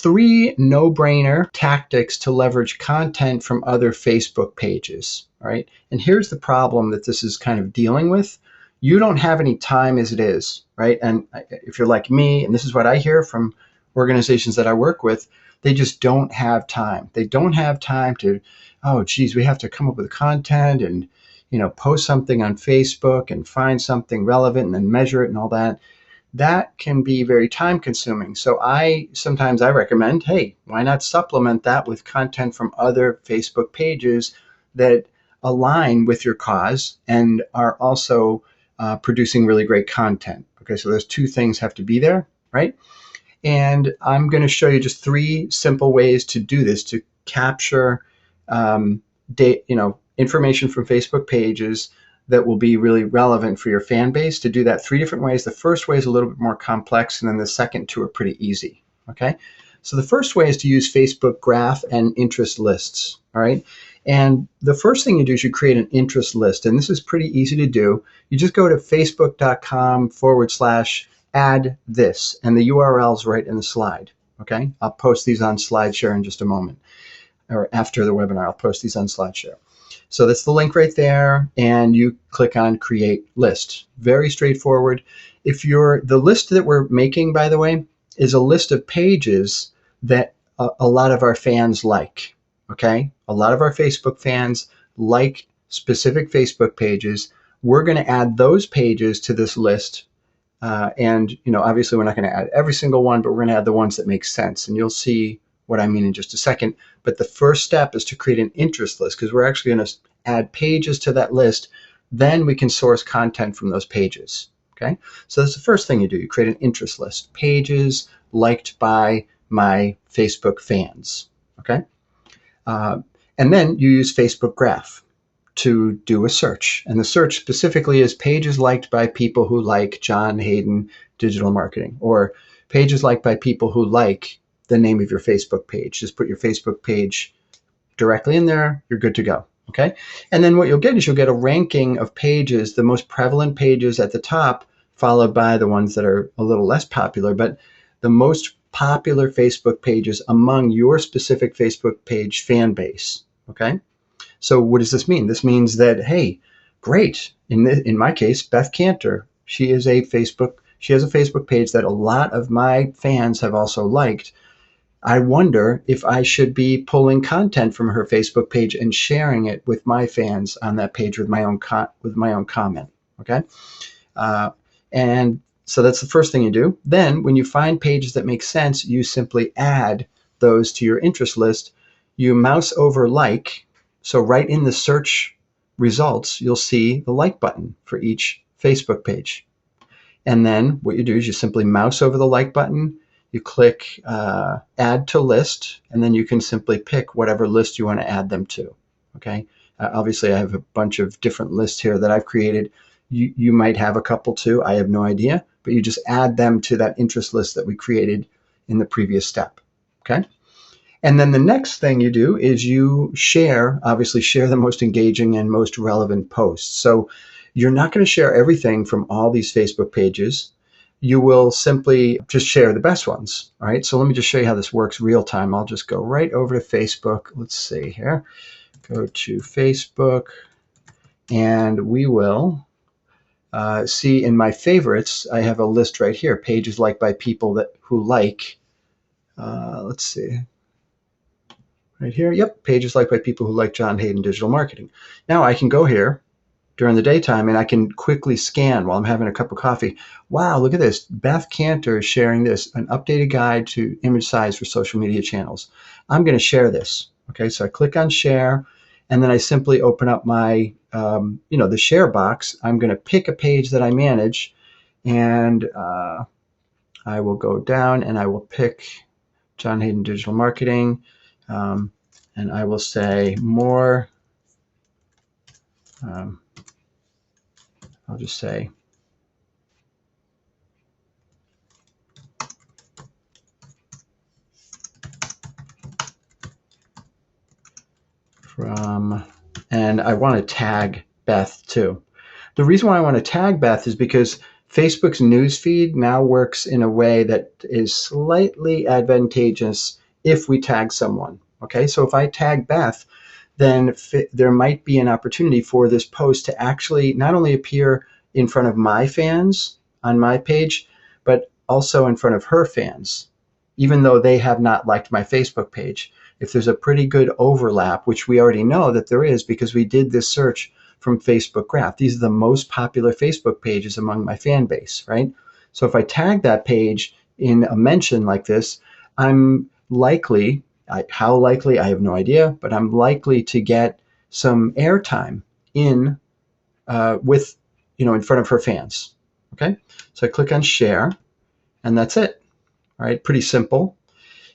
3 no-brainer tactics to leverage content from other Facebook pages. All right. And here's the problem that this is kind of dealing with. You don't have any time as it is, right? And if you're like me, and this is what I hear from organizations that I work with, they just don't have time. They don't have time to, oh, geez, we have to come up with content and, post something on Facebook and find something relevant and then measure it and all that. That can be very time consuming. So sometimes I recommend, hey, why not supplement that with content from other Facebook pages that align with your cause and are also producing really great content. Okay, so those 2 things have to be there, right? And I'm going to show you just 3 simple ways to do this, to capture information from Facebook pages that will be really relevant for your fan base. To do that 3 different ways. The first way is a little bit more complex, and then the second 2 are pretty easy. Okay, so the first way is to use Facebook graph and interest lists. All right, and the first thing you do is you create an interest list, and this is pretty easy to do. You just go to facebook.com/add this, and the URL is right in the slide. Okay, I'll post these on SlideShare in just a moment, or after the webinar, I'll post these on SlideShare. So that's the link right there, and you click on Create List. Very straightforward. The list that we're making, by the way, is a list of pages that a lot of our fans like. Okay, a lot of our Facebook fans like specific Facebook pages. We're going to add those pages to this list, and obviously we're not going to add every single one, but we're going to add the ones that make sense, and you'll see what I mean in just a second. But the first step is to create an interest list, because we're actually going to add pages to that list. Then we can source content from those pages. Okay, so that's the first thing you do. You create an interest list, pages liked by my Facebook fans. Okay, and then you use Facebook Graph to do a search, and the search specifically is pages liked by people who like John Hayden Digital Marketing, or pages liked by people who like the name of your Facebook page. Just put your Facebook page directly in there. You're good to go. Okay. And then what you'll get is you'll get a ranking of pages, the most prevalent pages at the top, followed by the ones that are a little less popular, but the most popular Facebook pages among your specific Facebook page fan base. Okay. So what does this mean? This means that, hey, great. In my case, Beth Cantor, she has a Facebook page that a lot of my fans have also liked. I wonder if I should be pulling content from her Facebook page and sharing it with my fans on that page with my own comment. Okay, and so that's the first thing you do. Then, when you find pages that make sense, you simply add those to your interest list. You mouse over like. So right in the search results, you'll see the like button for each Facebook page. And then what you do is you simply mouse over the like button. You click add to list, and then you can simply pick whatever list you want to add them to. Okay. Obviously, I have a bunch of different lists here that I've created. You might have a couple too. I have no idea, but you just add them to that interest list that we created in the previous step. Okay. And then the next thing you do is you obviously share the most engaging and most relevant posts. So you're not going to share everything from all these Facebook pages. You will simply just share the best ones. All right. So let me just show you how this works real time. I'll just go right over to Facebook. Let's see here. Go to Facebook, and we will see in my favorites, I have a list right here, pages liked by people who like, let's see, right here. Yep. Pages liked by people who like John Hayden Digital Marketing. Now I can go here during the daytime, and I can quickly scan while I'm having a cup of coffee. Wow, look at this. Beth Cantor is sharing this, an updated guide to image size for social media channels. I'm going to share this. Okay, so I click on share, and then I simply open up my, the share box. I'm going to pick a page that I manage, and I will go down and I will pick John Hayden Digital Marketing, and I will say more. I'll just say and I want to tag Beth too. The reason why I want to tag Beth is because Facebook's newsfeed now works in a way that is slightly advantageous if we tag someone. Okay, so if I tag Beth, then there might be an opportunity for this post to actually not only appear in front of my fans on my page, but also in front of her fans, even though they have not liked my Facebook page. If there's a pretty good overlap, which we already know that there is because we did this search from Facebook Graph. These are the most popular Facebook pages among my fan base, right? So if I tag that page in a mention like this, I'm likely, how likely, I have no idea, but I'm likely to get some airtime in with, in front of her fans. Okay, so I click on share, and that's it. All right, pretty simple.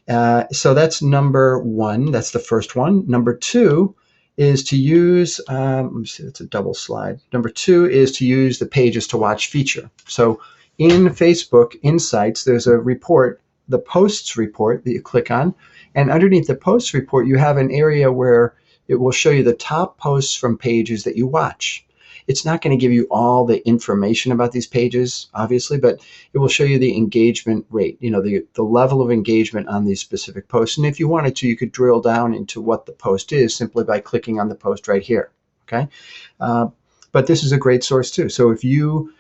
So that's number one. That's the first one. Number two is to use, let me see, that's a double slide. Number two is to use the pages to watch feature. So in Facebook Insights, there's a report, the posts report that you click on. And underneath the posts report, you have an area where it will show you the top posts from pages that you watch. It's not going to give you all the information about these pages, obviously, but it will show you the engagement rate, the level of engagement on these specific posts. And if you wanted to, you could drill down into what the post is simply by clicking on the post right here. Okay, but this is a great source too. So if you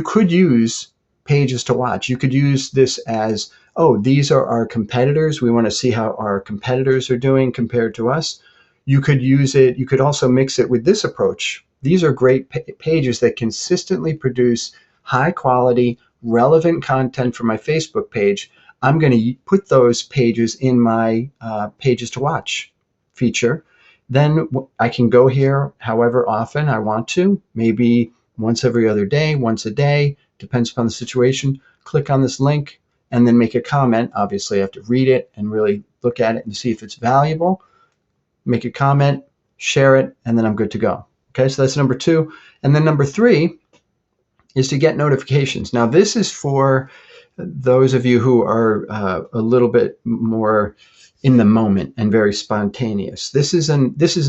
could use pages to watch, you could use this as, oh, these are our competitors. We want to see how our competitors are doing compared to us. You could use it. You could also mix it with this approach. These are great pages that consistently produce high quality, relevant content for my Facebook page. I'm going to put those pages in my pages to watch feature. Then I can go here however often I want to, maybe once every other day, once a day, depends upon the situation. Click on this link and then make a comment. Obviously, I have to read it and really look at it and see if it's valuable. Make a comment, share it, and then I'm good to go. Okay, so that's number two. And then number three is to get notifications. Now, this is for those of you who are a little bit more in the moment and very spontaneous. This is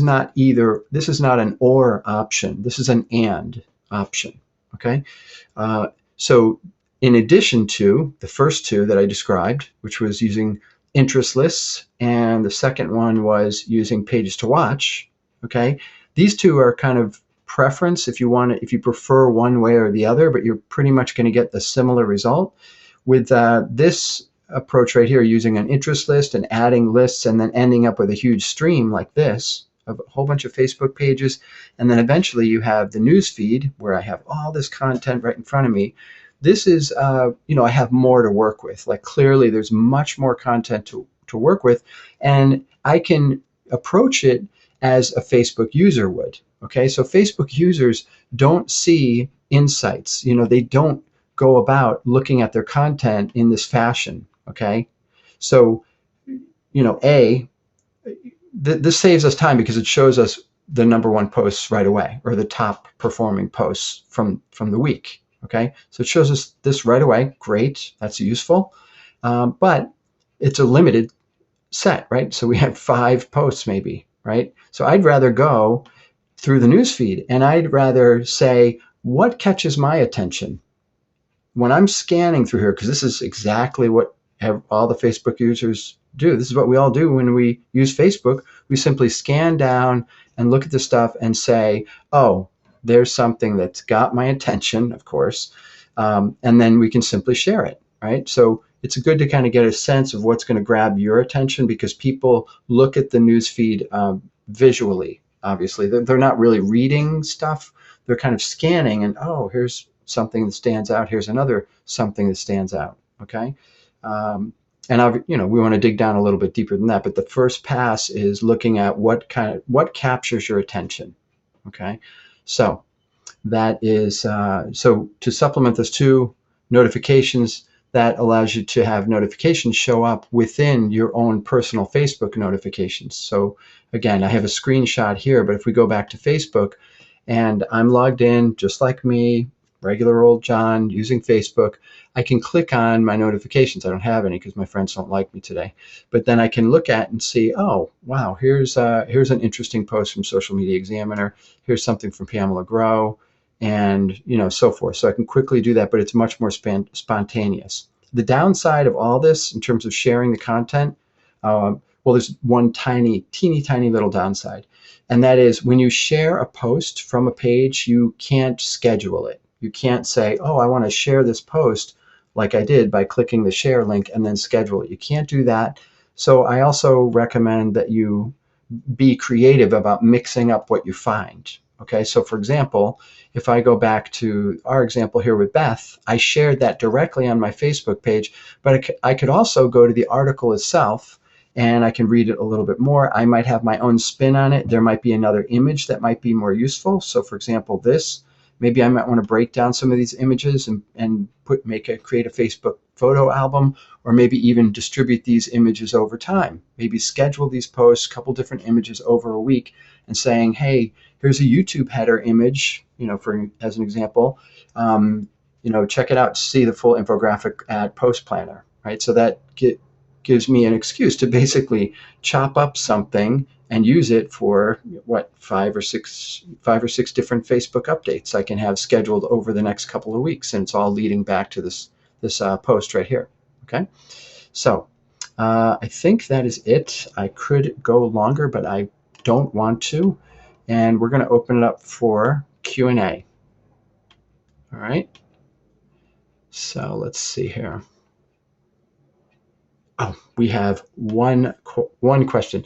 not an or option. This is an and option. Okay, so in addition to the first two that I described, which was using interest lists, and the second one was using pages to watch. Okay, these two are kind of preference if you prefer one way or the other, but you're pretty much going to get the similar result with this approach right here, using an interest list and adding lists and then ending up with a huge stream like this of a whole bunch of Facebook pages. And then eventually you have the news feed where I have all this content right in front of me. This is, I have more to work with. Like clearly there's much more content to work with, and I can approach it as a Facebook user would. Okay, so Facebook users don't see insights. They don't go about looking at their content in this fashion. Okay, so this saves us time because it shows us the number one posts right away, or the top performing posts from the week. Okay, so it shows us this right away. Great, that's useful, but it's a limited set, right? So we have 5 posts maybe, right? So I'd rather go through the newsfeed and I'd rather say, what catches my attention when I'm scanning through here? Because this is exactly what all the Facebook users do. This is what we all do when we use Facebook. We simply scan down and look at the stuff and say, oh, there's something that's got my attention, of course, and then we can simply share it, right? So it's good to kind of get a sense of what's going to grab your attention, because people look at the newsfeed visually, obviously. They're not really reading stuff. They're kind of scanning and, oh, here's something that stands out. Here's another something that stands out, okay? And we want to dig down a little bit deeper than that, but the first pass is looking at what captures your attention, okay? So that is, so to supplement those 2 notifications, that allows you to have notifications show up within your own personal Facebook notifications. So again, I have a screenshot here, but if we go back to Facebook and I'm logged in just like me, regular old John using Facebook, I can click on my notifications. I don't have any because my friends don't like me today. But then I can look at and see, oh, wow, here's an interesting post from Social Media Examiner. Here's something from Pamela Grow. and so forth. So I can quickly do that, but it's much more spontaneous. The downside of all this in terms of sharing the content, well, there's one teeny tiny little downside, and that is when you share a post from a page, you can't schedule it. You can't say, oh, I want to share this post like I did by clicking the share link and then schedule it. You can't do that. So I also recommend that you be creative about mixing up what you find. Okay, so for example, if I go back to our example here with Beth, I shared that directly on my Facebook page, but I could also go to the article itself and I can read it a little bit more. I might have my own spin on it. There might be another image that might be more useful. So for example, maybe I might want to break down some of these images and create a Facebook photo album, or maybe even distribute these images over time. Maybe schedule these posts, a couple different images over a week, and saying, hey, here's a YouTube header image, as an example. Check it out to see the full infographic at Post Planner, right? So that gives me an excuse to basically chop up something and use it for five or six different Facebook updates I can have scheduled over the next couple of weeks, and it's all leading back to this post right here. Okay, so I think that is it. I could go longer, but I don't want to, and we're going to open it up for Q&A. All right, so let's see here. Oh, we have one question.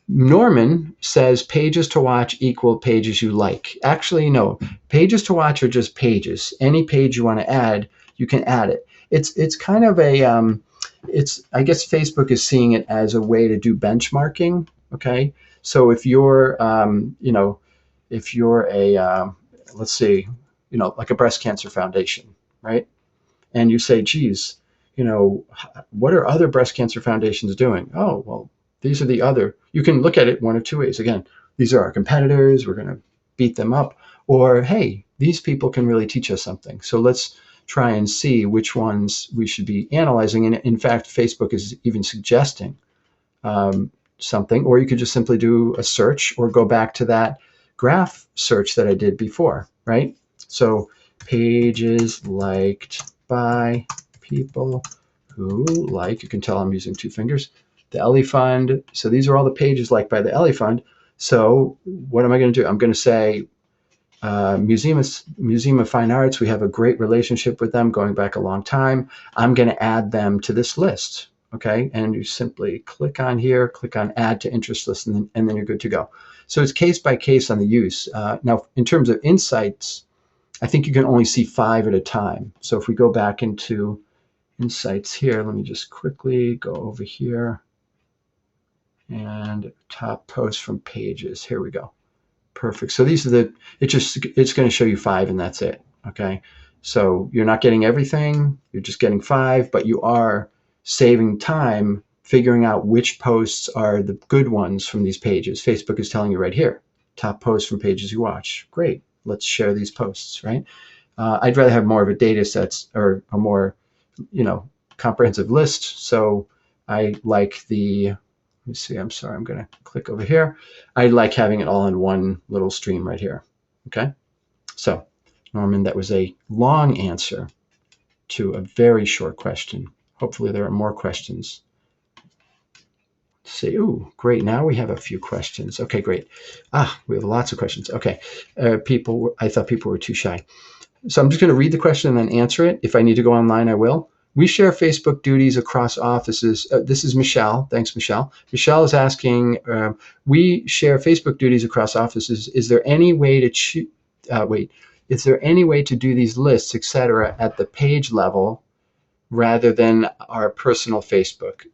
Norman says pages to watch equal pages you like. Actually, no. Pages to watch are just pages. Any page you want to add, you can add it. It's kind of a I guess Facebook is seeing it as a way to do benchmarking. Okay, so if you're if you're a let's see, like a breast cancer foundation, right? And you say, geez, what are other breast cancer foundations doing? Oh, well, these are the other. You can look at it one of two ways. Again, these are our competitors. We're going to beat them up. Or, hey, these people can really teach us something. So let's try and see which ones we should be analyzing. And in fact, Facebook is even suggesting something. Or you could just simply do a search or go back to that graph search that I did before, right? So pages liked by people who like, you can tell I'm using two fingers, the Ellie Fund. So these are all the pages liked by the Ellie Fund. So what am I going to do? I'm going to say Museum of Fine Arts. We have a great relationship with them going back a long time. I'm going to add them to this list. Okay, and you simply click on here, click on Add to Interest List, and then you're good to go. So it's case by case on the use. Now, in terms of insights, I think you can only see 5 at a time. So if we go back into insights here, let me just quickly go over here and top posts from pages. Here we go. Perfect. So these are it's going to show you 5 and that's it. Okay. So you're not getting everything. You're just getting 5, but you are saving time figuring out which posts are the good ones from these pages. Facebook is telling you right here, top posts from pages you watch. Great. Let's share these posts, right? I'd rather have more of a data set or a more, comprehensive list. So I like let me see, I'm sorry, I'm going to click over here. I like having it all in one little stream right here. Okay. So Norman, that was a long answer to a very short question. Hopefully there are more questions. Let's see, ooh, great. Now we have a few questions. Okay, great. We have lots of questions. Okay. I thought people were too shy. So I'm just going to read the question and then answer it. If I need to go online, I will. We share Facebook duties across offices. This is Michelle. Thanks, Michelle. Michelle is asking, we share Facebook duties across offices. Is there any way to is there any way to do these lists, etc., at the page level rather than our personal Facebook?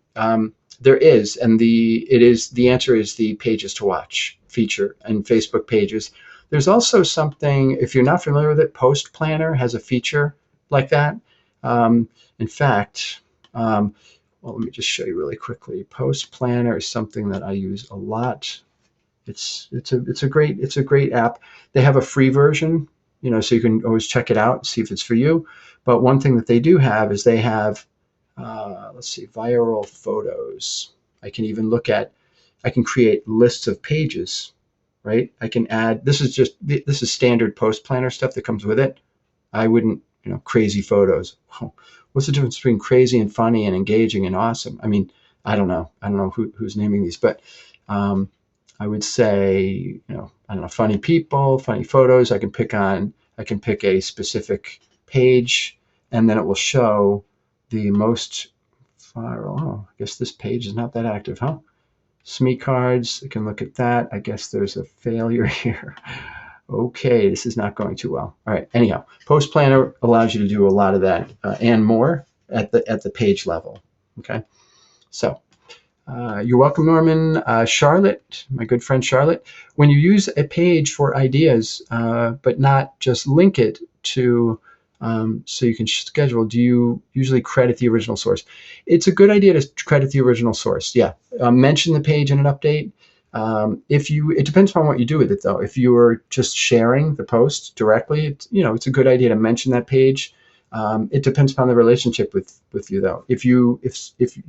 There is, and the answer is the Pages to Watch feature and Facebook pages. There's also something, if you're not familiar with it, Post Planner has a feature like that. In fact, well, let me just show you really quickly. Post Planner is something that I use a lot. It's a great app. They have a free version, so you can always check it out, see if it's for you. But one thing that they do have is they have, let's see, viral photos. I can create lists of pages, right? I can add, this is standard post planner stuff that comes with it. I wouldn't, crazy photos. What's the difference between crazy and funny and engaging and awesome? I mean, I don't know. I don't know who's naming these, but I would say, I don't know, funny people, funny photos. I can pick a specific page, and then it will show the most viral. Oh, I guess this page is not that active, huh? SME cards, I can look at that. I guess there's a failure here. Okay, this is not going too well. All right, anyhow, Post Planner allows you to do a lot of that and more at the page level. Okay, so you're welcome, Norman. Charlotte, my good friend Charlotte, when you use a page for ideas, but not just link it to so you can schedule, do you usually credit the original source? It's a good idea to credit the original source. Yeah, mention the page in an update. It depends upon what you do with it, though. If you are just sharing the post directly, it's a good idea to mention that page. It depends upon the relationship with you, though. If you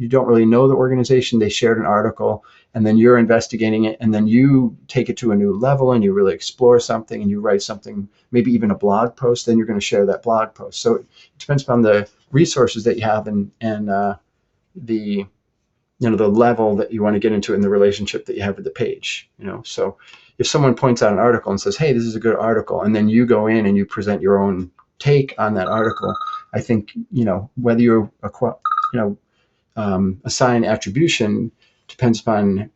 don't really know the organization, they shared an article, and then you're investigating it, and then you take it to a new level, and you really explore something, and you write something, maybe even a blog post, then you're going to share that blog post. So it depends upon the resources that you have and the the level that you want to get into in the relationship that you have with the page. So if someone points out an article and says, hey, this is a good article, and then you go in and you present your own take on that article, I think whether you assign attribution depends upon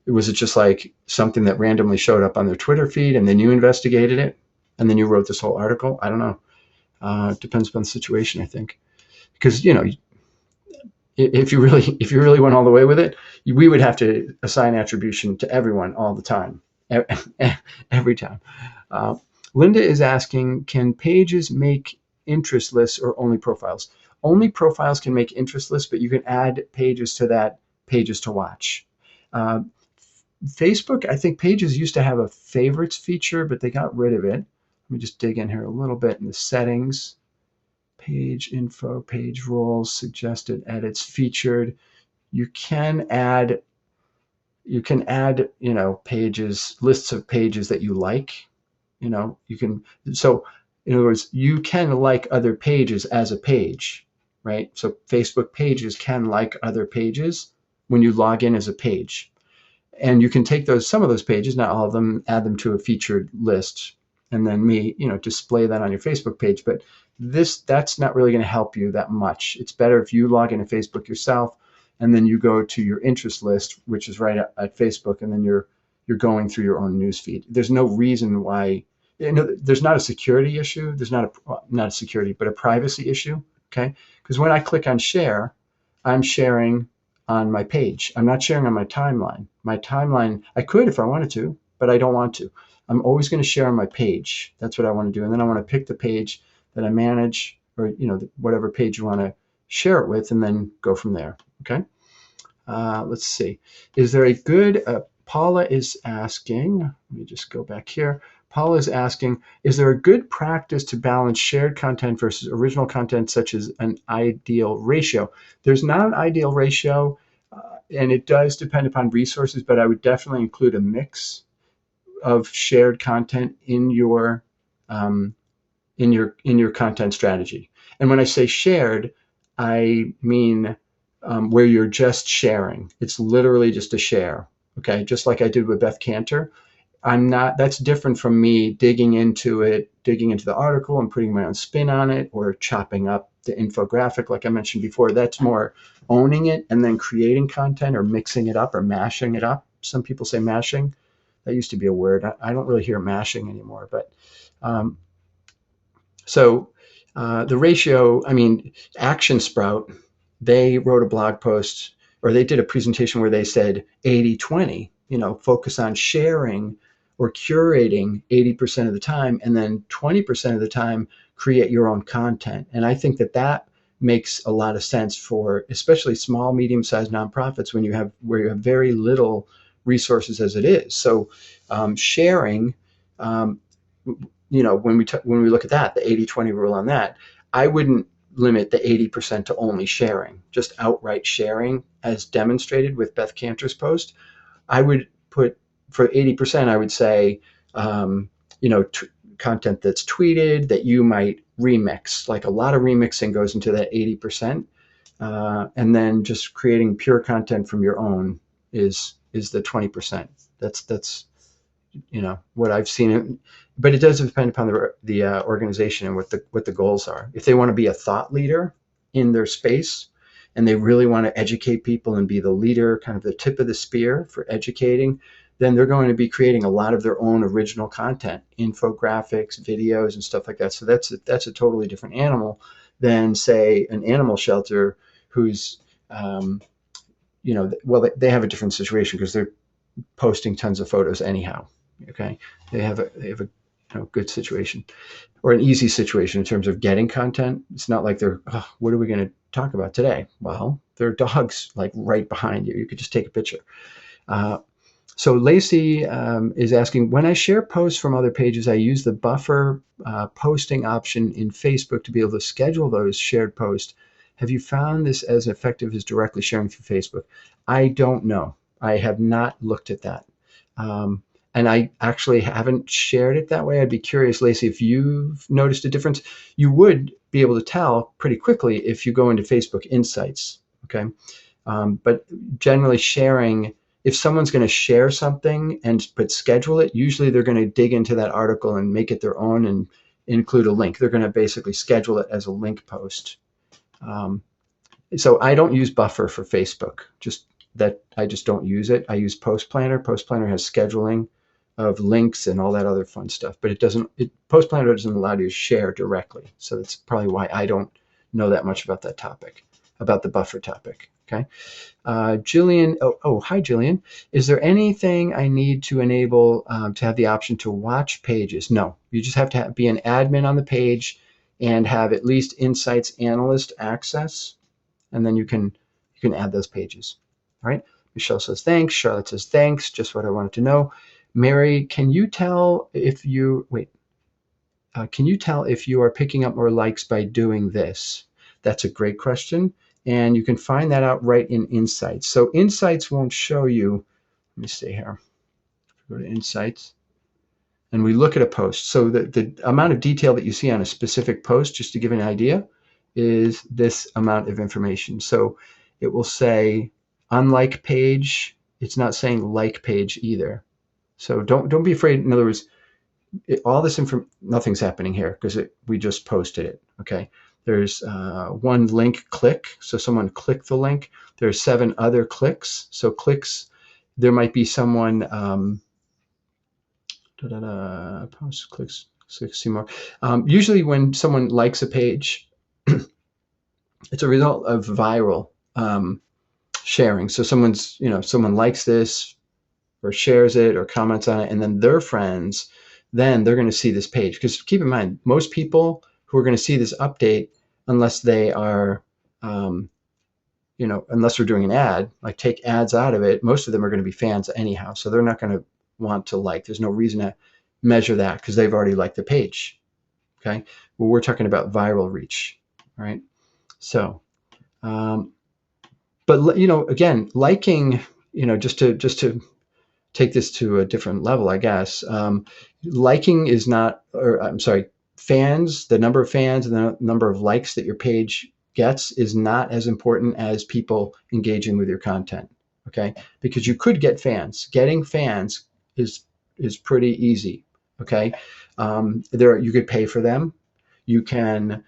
was it just like something that randomly showed up on their Twitter feed and then you investigated it and then you wrote this whole article. I don't know. It depends upon the situation, I think, because if you really went all the way with it, we would have to assign attribution to everyone all the time, every time. Linda is asking, can pages make interest lists or only profiles? Only profiles can make interest lists, but you can add pages to that, pages to watch. Facebook, I think pages used to have a favorites feature, but they got rid of it. Let me just dig in here a little bit in the settings. Page info, page roles, suggested edits, featured. You can add pages, lists of pages that you like. You can, so in other words, you can like other pages as a page, right? So Facebook pages can like other pages when you log in as a page. And you can take some of those pages, not all of them, add them to a featured list, and then display that on your Facebook page. But that's not really going to help you that much. It's better if you log into Facebook yourself, and then you go to your interest list, which is right at Facebook, and then you're going through your own newsfeed. There's no reason why. There's not a security issue. There's not a security, but a privacy issue. Okay, because when I click on share, I'm sharing on my page. I'm not sharing on my timeline. My timeline, I could if I wanted to, but I don't want to. I'm always going to share on my page. That's what I want to do. And then I want to pick the page that I manage, or whatever page you want to share it with, and then go from there. Okay. Let's see. Is there a good? Paula is asking. Let me just go back here. Paula is asking, is there a good practice to balance shared content versus original content, such as an ideal ratio? There's not an ideal ratio, and it does depend upon resources, but I would definitely include a mix of shared content in your content strategy. And when I say shared, I mean where you're just sharing. It's literally just a share. Okay, just like I did with Beth Cantor. That's different from me digging into the article and putting my own spin on it, or chopping up the infographic like I mentioned before. That's more owning it and then creating content, or mixing it up, or mashing it up. Some people say mashing. That used to be a word. I don't really hear mashing anymore. But the ratio, Action Sprout, they wrote a blog post, or they did a presentation where they said 80-20, focus on sharing or curating 80% of the time, and then 20% of the time create your own content. And I think that makes a lot of sense for especially small, medium-sized nonprofits where you have very little resources as it is. So sharing, when we look at that, the 80-20 rule on that, I wouldn't limit the 80% to only sharing, just outright sharing, as demonstrated with Beth Cantor's post. I would put for 80%, I would say, you know, content that's tweeted that you might remix. Like a lot of remixing goes into that 80%. And then just creating pure content from your own is the 20%. That's you know what I've seen. But it does depend upon the organization and what the goals are. If they want to be a thought leader in their space, and they really want to educate people and be the leader, kind of the tip of the spear for educating, then they're going to be creating a lot of their own original content, infographics, videos, and stuff like that. So that's a totally different animal than, say, an animal shelter who's, you know, well, they have a different situation because they're posting tons of photos anyhow. Okay, they have a you know, good situation or an easy situation in terms of getting content. It's not like they're, oh, what are we going to talk about today? Well, there are dogs like right behind you. You could just take a picture. So Lacey is asking, when I share posts from other pages, I use the buffer posting option in Facebook to be able to schedule those shared posts. Have you found this as effective as directly sharing through Facebook? I don't know. I have not looked at that. And I actually haven't shared it that way. I'd be curious, Lacey, if you've noticed a difference. You would be able to tell pretty quickly if you go into Facebook Insights, okay? But generally sharing, if someone's going to share something but schedule it, usually they're going to dig into that article and make it their own and include a link. They're going to basically schedule it as a link post. So I don't use Buffer for Facebook. I just don't use it. I use Post Planner. Post Planner has scheduling of links and all that other fun stuff, but Post Planner doesn't allow you to share directly. So that's probably why I don't know that much about that topic, about the buffer topic. Okay. Jillian, hi Jillian. Is there anything I need to enable to have the option to watch pages? No, you just have to be an admin on the page and have at least Insights Analyst access, and then you can add those pages. All right. Michelle says thanks. Charlotte says thanks. Just what I wanted to know. Mary, can you tell if you are picking up more likes by doing this? That's a great question. And you can find that out right in Insights. So Insights won't show you, let me see here. Go to Insights. And we look at a post. So the amount of detail that you see on a specific post, just to give an idea, is this amount of information. So it will say unlike page. It's not saying like page either. So don't be afraid. In other words, all this nothing's happening here because we just posted it. Okay. There's one link click. So someone clicked the link. There's 7 other clicks. So clicks, there might be someone, post clicks, see more. Usually when someone likes a page, it's a result of viral sharing. So someone likes this or shares it or comments on it, and then their friends, then they're going to see this page. Because keep in mind, most people who are going to see this update, unless they are, unless we're doing an ad, like take ads out of it, most of them are going to be fans anyhow. So they're not going to want to like. There's no reason to measure that because they've already liked the page. Okay. Well, we're talking about viral reach. All right. So, but again, liking, just to take this to a different level, I guess. Liking is not, or I'm sorry, fans, the number of fans and the number of likes that your page gets is not as important as people engaging with your content. Okay, because you could get fans. Getting fans is pretty easy. Okay, you could pay for them. You can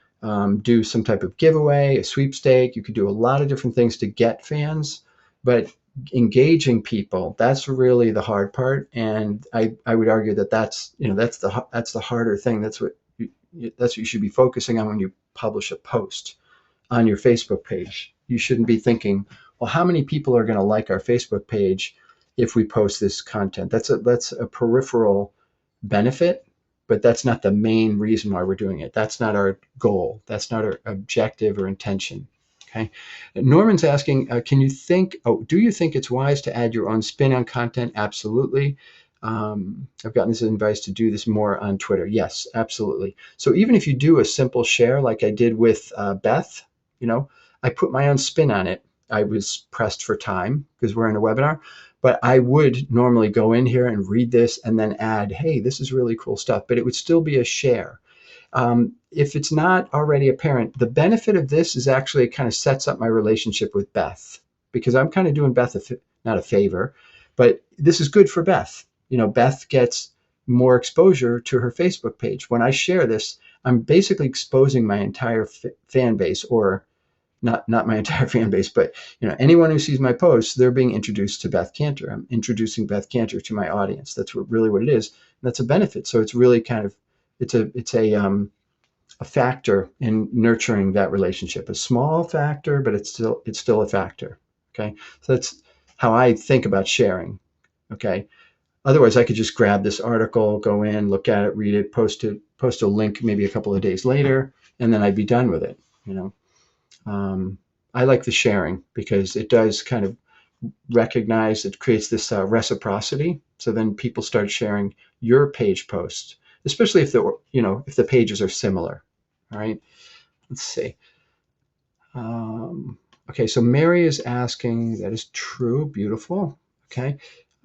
do some type of giveaway, a sweepstake. You could do a lot of different things to get fans, but engaging people, that's really the hard part. And I would argue that that's the harder thing. That's what you should be focusing on when you publish a post on your Facebook page. You shouldn't be thinking, well, how many people are going to like our Facebook page if we post this content? That's a peripheral benefit, but that's not the main reason why we're doing it. That's not our goal. That's not our objective or intention. Okay. Norman's asking, do you think it's wise to add your own spin on content? Absolutely. I've gotten this advice to do this more on Twitter. Yes, absolutely. So even if you do a simple share like I did with Beth, I put my own spin on it. I was pressed for time because we're in a webinar, But I would normally go in here and read this and then add, hey, this is really cool stuff, but it would still be a share. If it's not already apparent, the benefit of this is actually it kind of sets up my relationship with Beth, because I'm kind of doing Beth not a favor, but this is good for Beth. Beth gets more exposure to her Facebook page. When I share this, I'm basically exposing my entire fan base, or not my entire fan base, but anyone who sees my posts, they're being introduced to Beth Cantor. I'm introducing Beth Cantor to my audience. That's really what it is. And that's a benefit. So it's really kind of it's a factor in nurturing that relationship. A small factor, but it's still a factor. Okay, so that's how I think about sharing. Okay. Otherwise, I could just grab this article, go in, look at it, read it, post a link maybe a couple of days later, and then I'd be done with it. I like the sharing because it does kind of recognize, it creates this reciprocity. So then people start sharing your page post, especially if the pages are similar. All right. Let's see. Okay, so Mary is asking, that is true, beautiful. Okay.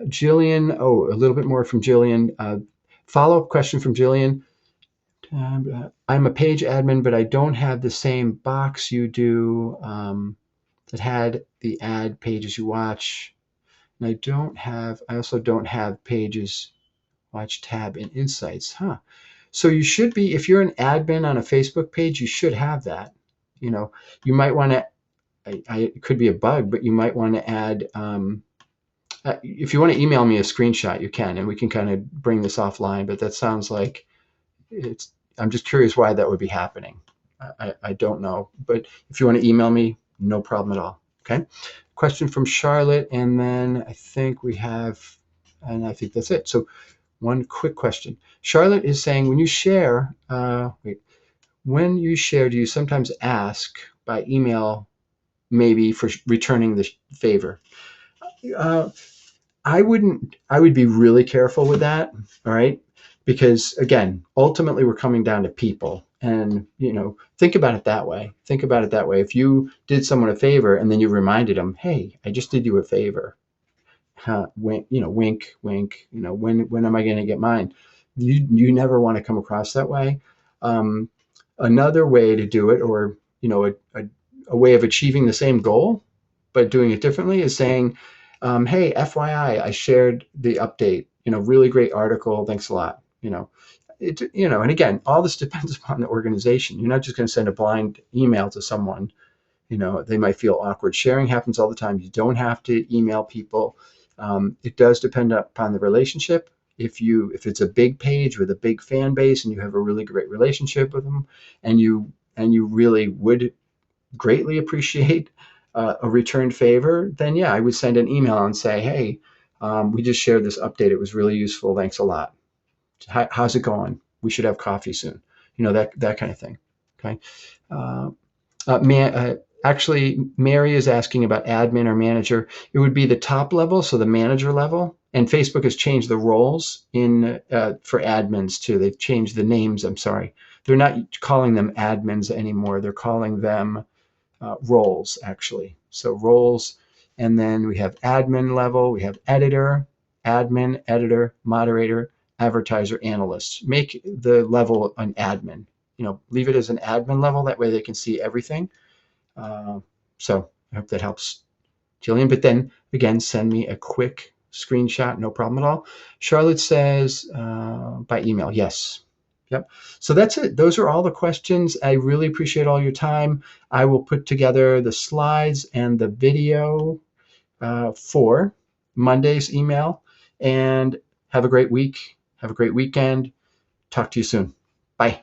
Jillian, a little bit more from Jillian. Follow-up question from Jillian. I'm a page admin, but I don't have the same box you do that had the ad pages you watch. And I also don't have pages watch tab in Insights. So you should be, if you're an admin on a Facebook page, you should have that. You might want to, it could be a bug, but you might want to add, if you want to email me a screenshot, you can, and we can kind of bring this offline, but that sounds like I'm just curious why that would be happening. I don't know, but if you want to email me, no problem at all. Okay. Question from Charlotte, and then I think that's it. So one quick question. Charlotte is saying, when you share, do you sometimes ask by email, maybe for returning the favor? I would be really careful with that. All right. Because again, ultimately we're coming down to people, and, think about it that way. If you did someone a favor and then you reminded them, hey, I just did you a favor. Wink, wink, wink, when am I going to get mine? You never want to come across that way. Another way to do it, or, a way of achieving the same goal, but doing it differently, is saying, hey, FYI, I shared the update, really great article. Thanks a lot. And again, all this depends upon the organization. You're not just going to send a blind email to someone. They might feel awkward. Sharing happens all the time. You don't have to email people. It does depend upon the relationship. If it's a big page with a big fan base and you have a really great relationship with them, and you really would greatly appreciate a returned favor, then yeah, I would send an email and say, hey, we just shared this update. It was really useful. Thanks a lot. How's it going? We should have coffee soon. That kind of thing. Okay. Actually, Mary is asking about admin or manager. It would be the top level, so the manager level. And Facebook has changed the roles for admins too. They've changed the names. I'm sorry. They're not calling them admins anymore. They're calling them roles, actually. So roles, and then we have admin level. We have editor, admin, editor, moderator, advertiser, analyst. Make the level an admin. Leave it as an admin level. That way they can see everything. So I hope that helps, Jillian. But then again, send me a quick screenshot. No problem at all. Charlotte says by email. Yes. Yep. So that's it. Those are all the questions. I really appreciate all your time. I will put together the slides and the video for Monday's email. And have a great week. Have a great weekend. Talk to you soon. Bye.